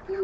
What's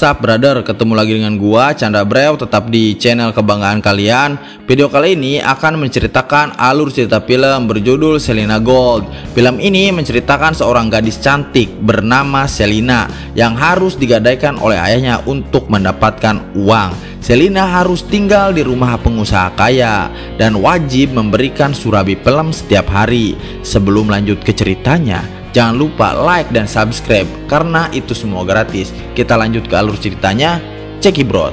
up brother, ketemu lagi dengan gua Chandra Brew, tetap di channel kebanggaan kalian. Video kali ini akan menceritakan alur cerita film berjudul Selina Gold. Film ini menceritakan seorang gadis cantik bernama Selina yang harus digadaikan oleh ayahnya untuk mendapatkan uang. Selina harus tinggal di rumah pengusaha kaya dan wajib memberikan surabi film setiap hari. Sebelum lanjut ke ceritanya, jangan lupa like dan subscribe karena itu semua gratis. Kita lanjut ke alur ceritanya, cekidot.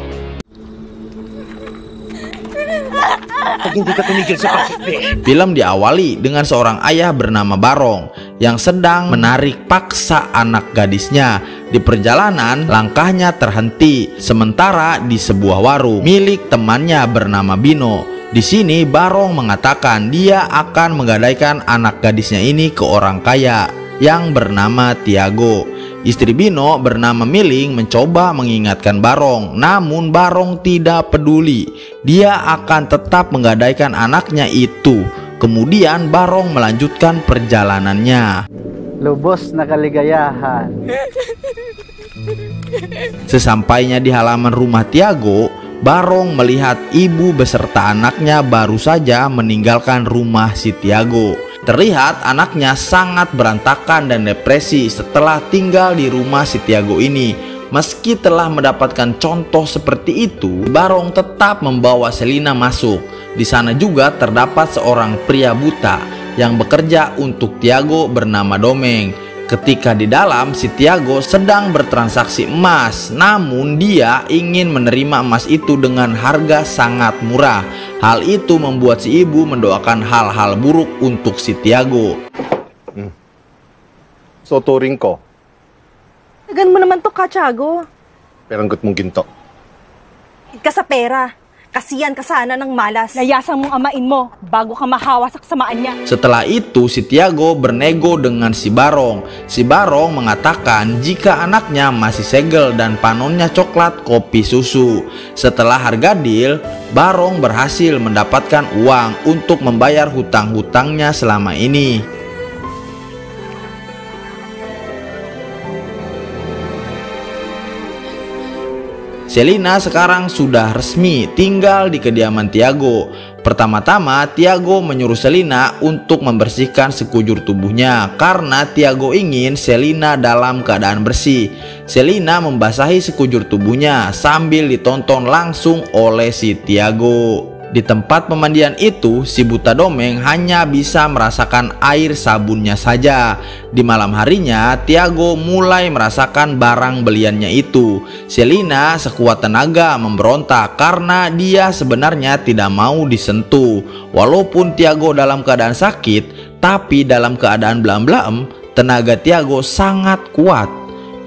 Film diawali dengan seorang ayah bernama Barong yang sedang menarik paksa anak gadisnya. Di perjalanan, langkahnya terhenti sementara di sebuah warung milik temannya bernama Bino. Di sini Barong mengatakan dia akan menggadaikan anak gadisnya ini ke orang kaya yang bernama Tiago. Istri Bino bernama Miling mencoba mengingatkan Barong, namun Barong tidak peduli. Dia akan tetap menggadaikan anaknya itu. Kemudian Barong melanjutkan perjalanannya. Lubos na kaligayahan. Sesampainya di halaman rumah Tiago, Barong melihat ibu beserta anaknya baru saja meninggalkan rumah si Tiago. Terlihat anaknya sangat berantakan dan depresi setelah tinggal di rumah si Tiago ini. Meski telah mendapatkan contoh seperti itu, Barong tetap membawa Selina masuk. Di sana juga terdapat seorang pria buta yang bekerja untuk Tiago bernama Domeng. Ketika di dalam, si Tiago sedang bertransaksi emas, namun dia ingin menerima emas itu dengan harga sangat murah. Hal itu membuat si ibu mendoakan hal-hal buruk untuk si Tiago. Sotoring ko. Tagan mo naman to ka, Tiago. Peranggot mong ginto. Higit ka sa pera. Kasiyan ka sana ng malas. Layasan mong amain mo bago ka mahawa sa kasamaan niya. Setelah itu si Tiago bernego dengan si Barong. Si Barong mengatakan jika anaknya masih segel dan panonnya coklat kopi susu. Setelah harga deal, Barong berhasil mendapatkan uang untuk membayar hutang-hutangnya selama ini. Selina sekarang sudah resmi tinggal di kediaman Tiago. Pertama-tama Tiago menyuruh Selina untuk membersihkan sekujur tubuhnya karena Tiago ingin Selina dalam keadaan bersih. Selina membasahi sekujur tubuhnya sambil ditonton langsung oleh si Tiago. Di tempat pemandian itu, si buta Domeng hanya bisa merasakan air sabunnya saja. Di malam harinya, Tiago mulai merasakan barang beliannya itu. Selina sekuat tenaga memberontak karena dia sebenarnya tidak mau disentuh. Walaupun Tiago dalam keadaan sakit, tapi dalam keadaan blam-blam, tenaga Tiago sangat kuat,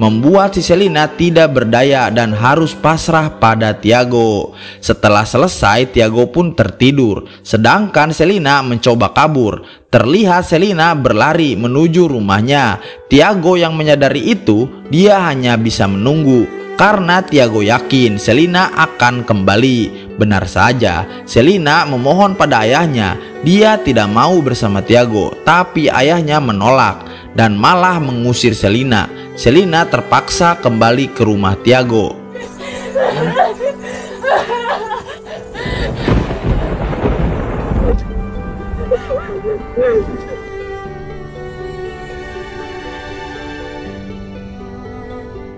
membuat si Selina tidak berdaya dan harus pasrah pada Tiago. Setelah selesai, Tiago pun tertidur, sedangkan Selina mencoba kabur. Terlihat Selina berlari menuju rumahnya. Tiago yang menyadari itu, dia hanya bisa menunggu karena Tiago yakin Selina akan kembali. Benar saja, Selina memohon pada ayahnya. Dia tidak mau bersama Tiago, tapi ayahnya menolak dan malah mengusir Selina. Selina terpaksa kembali ke rumah Tiago.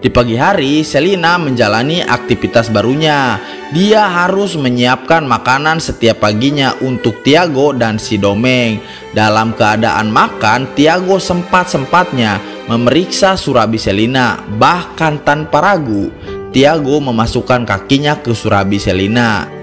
Di pagi hari, Selina menjalani aktivitas barunya. Dia harus menyiapkan makanan setiap paginya untuk Tiago dan si Domeng. Dalam keadaan makan, Tiago sempat-sempatnya memeriksa surabi Selina. Bahkan tanpa ragu, Tiago memasukkan kakinya ke surabi Selina.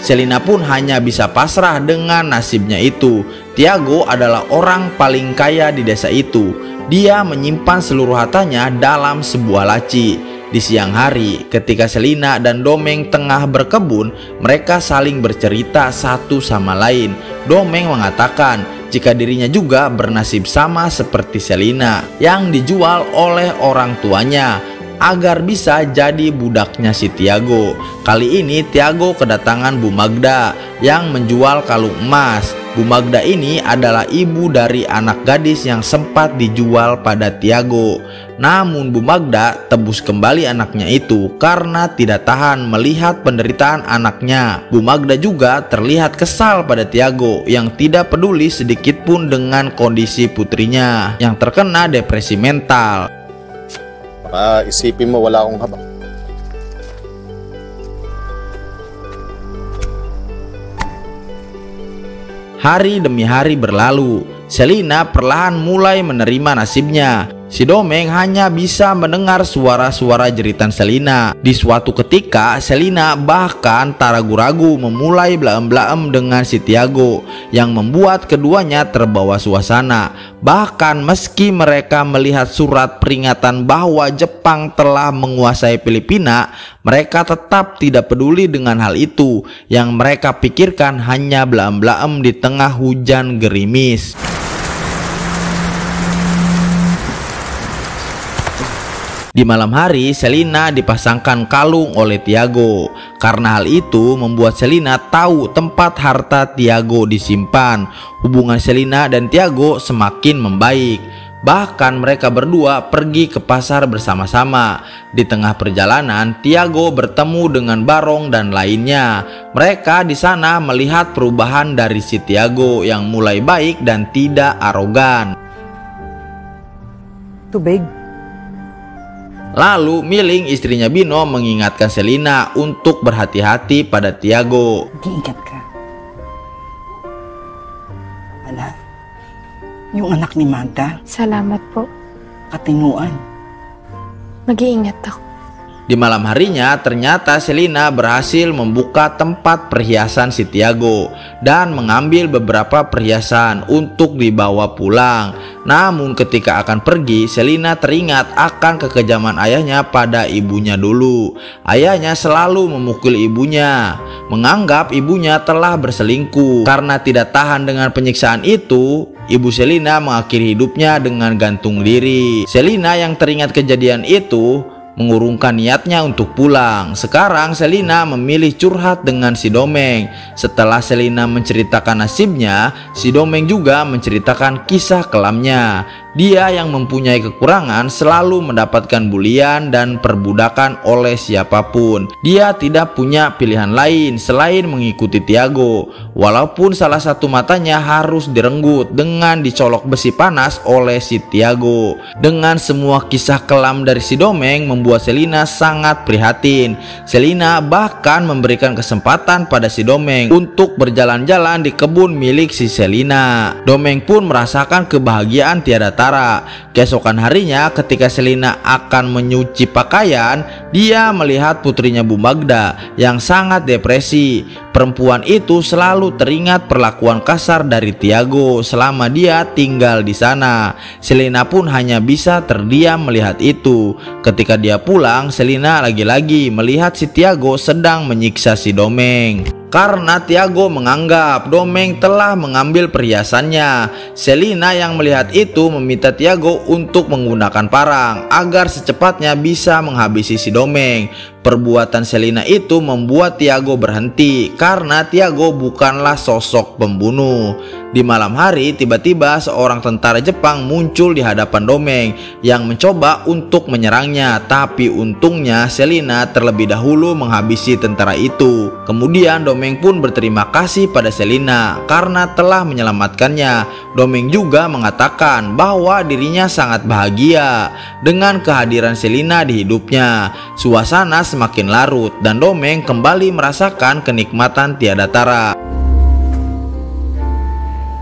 Selina pun hanya bisa pasrah dengan nasibnya itu. Tiago adalah orang paling kaya di desa itu. Dia menyimpan seluruh hartanya dalam sebuah laci. Di siang hari, ketika Selina dan Domeng tengah berkebun, mereka saling bercerita satu sama lain. Domeng mengatakan jika dirinya juga bernasib sama seperti Selina yang dijual oleh orang tuanya agar bisa jadi budaknya si Tiago. Kali ini Tiago kedatangan Bu Magda yang menjual kalung emas. Bu Magda ini adalah ibu dari anak gadis yang sempat dijual pada Tiago. Namun Bu Magda tebus kembali anaknya itu karena tidak tahan melihat penderitaan anaknya. Bu Magda juga terlihat kesal pada Tiago yang tidak peduli sedikit pun dengan kondisi putrinya yang terkena depresi mental. Baka isipin mo wala akong habak. Hari demi hari berlalu, Selina perlahan mulai menerima nasibnya. Si Domeng hanya bisa mendengar suara-suara jeritan Selina. Di suatu ketika, Selina bahkan tak ragu-ragu memulai blaem-blaem dengan si Tiago yang membuat keduanya terbawa suasana. Bahkan meski mereka melihat surat peringatan bahwa Jepang telah menguasai Filipina, mereka tetap tidak peduli dengan hal itu. Yang mereka pikirkan hanya blaem-blaem di tengah hujan gerimis. Di malam hari, Selina dipasangkan kalung oleh Tiago. Karena hal itu membuat Selina tahu tempat harta Tiago disimpan. Hubungan Selina dan Tiago semakin membaik. Bahkan mereka berdua pergi ke pasar bersama-sama. Di tengah perjalanan, Tiago bertemu dengan Barong dan lainnya. Mereka di sana melihat perubahan dari si Tiago yang mulai baik dan tidak arogan. Tubig. Lalu Miling, istrinya Bino, mengingatkan Selina untuk berhati-hati pada Tiago. Mag-iingat ka. Anak, yung anak ni Magda, Salamat po. katinuan. Mag-iingat ako. Di malam harinya, ternyata Selina berhasil membuka tempat perhiasan si Tiago dan mengambil beberapa perhiasan untuk dibawa pulang. Namun ketika akan pergi, Selina teringat akan kekejaman ayahnya pada ibunya dulu. Ayahnya selalu memukul ibunya, menganggap ibunya telah berselingkuh. Karena tidak tahan dengan penyiksaan itu, ibu Selina mengakhiri hidupnya dengan gantung diri. Selina yang teringat kejadian itu mengurungkan niatnya untuk pulang. Sekarang Selina memilih curhat dengan si Domeng. Setelah Selina menceritakan nasibnya, si Domeng juga menceritakan kisah kelamnya. Dia yang mempunyai kekurangan selalu mendapatkan bulian dan perbudakan oleh siapapun. Dia tidak punya pilihan lain selain mengikuti Tiago. Walaupun salah satu matanya harus direnggut dengan dicolok besi panas oleh si Tiago. Dengan semua kisah kelam dari si Domeng membuat Selina sangat prihatin. Selina bahkan memberikan kesempatan pada si Domeng untuk berjalan-jalan di kebun milik si Selina. Domeng pun merasakan kebahagiaan tiada tara. Keesokan harinya ketika Selina akan menyuci pakaian, dia melihat putrinya Bu Magda yang sangat depresi. Perempuan itu selalu teringat perlakuan kasar dari Tiago selama dia tinggal di sana. Selina pun hanya bisa terdiam melihat itu. Ketika dia pulang, Selina lagi-lagi melihat si Tiago sedang menyiksa si Domeng. Karena Tiago menganggap Domeng telah mengambil perhiasannya. Selina yang melihat itu meminta Tiago untuk menggunakan parang agar secepatnya bisa menghabisi si Domeng. Perbuatan Selina itu membuat Tiago berhenti karena Tiago bukanlah sosok pembunuh. Di malam hari, tiba-tiba seorang tentara Jepang muncul di hadapan Domeng yang mencoba untuk menyerangnya. Tapi untungnya Selina terlebih dahulu menghabisi tentara itu. Kemudian Domeng pun berterima kasih pada Selina karena telah menyelamatkannya. Domeng juga mengatakan bahwa dirinya sangat bahagia dengan kehadiran Selina di hidupnya. Suasana semakin larut dan Domeng kembali merasakan kenikmatan tiada tara.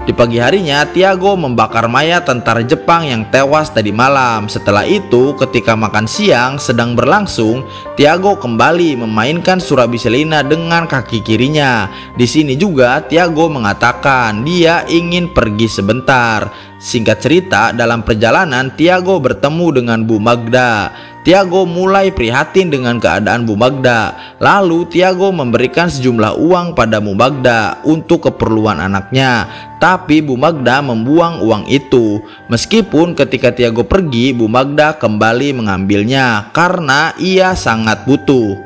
Di pagi harinya, Tiago membakar mayat tentara Jepang yang tewas tadi malam. Setelah itu, ketika makan siang sedang berlangsung, Tiago kembali memainkan surabi Selina dengan kaki kirinya. Di sini juga Tiago mengatakan dia ingin pergi sebentar. Singkat cerita, dalam perjalanan Tiago bertemu dengan Bu Magda. Tiago mulai prihatin dengan keadaan Bu Magda. Lalu Tiago memberikan sejumlah uang pada Bu Magda untuk keperluan anaknya. Tapi Bu Magda membuang uang itu. Meskipun ketika Tiago pergi, Bu Magda kembali mengambilnya karena ia sangat butuh.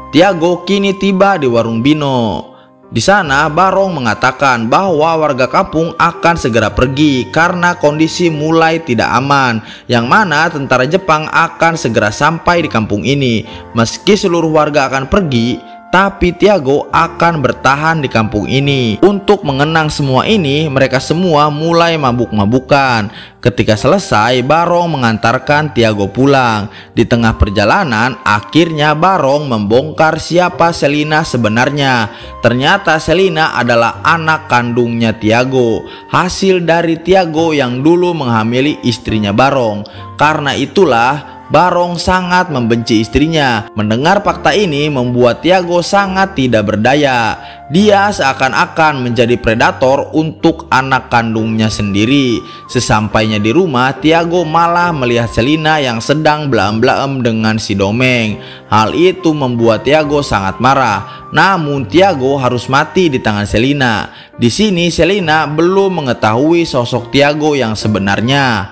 Tiago kini tiba di warung Bino. Di sana Barong mengatakan bahwa warga kampung akan segera pergi karena kondisi mulai tidak aman, yang mana tentara Jepang akan segera sampai di kampung ini. Meski seluruh warga akan pergi, tapi Tiago akan bertahan di kampung ini. Untuk mengenang semua ini, mereka semua mulai mabuk-mabukan. Ketika selesai, Barong mengantarkan Tiago pulang. Di tengah perjalanan, akhirnya Barong membongkar siapa Selina sebenarnya. Ternyata Selina adalah anak kandungnya Tiago, hasil dari Tiago yang dulu menghamili istrinya Barong. Karena itulah Barong sangat membenci istrinya. Mendengar fakta ini membuat Tiago sangat tidak berdaya. Dia seakan-akan menjadi predator untuk anak kandungnya sendiri. Sesampainya di rumah, Tiago malah melihat Selina yang sedang belaem-belaem dengan si Domeng. Hal itu membuat Tiago sangat marah. Namun Tiago harus mati di tangan Selina. Di sini Selina belum mengetahui sosok Tiago yang sebenarnya.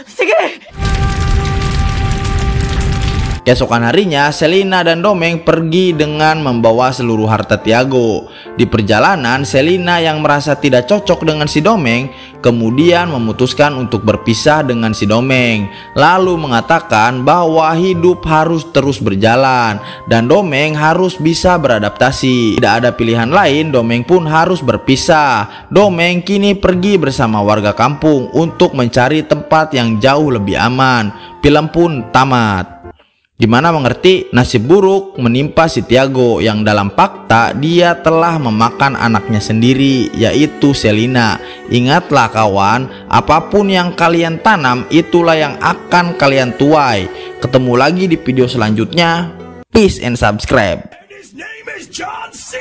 Sige! Keesokan harinya, Selina dan Domeng pergi dengan membawa seluruh harta Tiago. Di perjalanan, Selina yang merasa tidak cocok dengan si Domeng, kemudian memutuskan untuk berpisah dengan si Domeng. Lalu mengatakan bahwa hidup harus terus berjalan dan Domeng harus bisa beradaptasi. Tidak ada pilihan lain, Domeng pun harus berpisah. Domeng kini pergi bersama warga kampung untuk mencari tempat yang jauh lebih aman. Film pun tamat. Dimana mengerti nasib buruk menimpa si Tiago yang dalam fakta dia telah memakan anaknya sendiri, yaitu Selina. Ingatlah kawan, apapun yang kalian tanam itulah yang akan kalian tuai. Ketemu lagi di video selanjutnya. Peace and subscribe. His name is John C.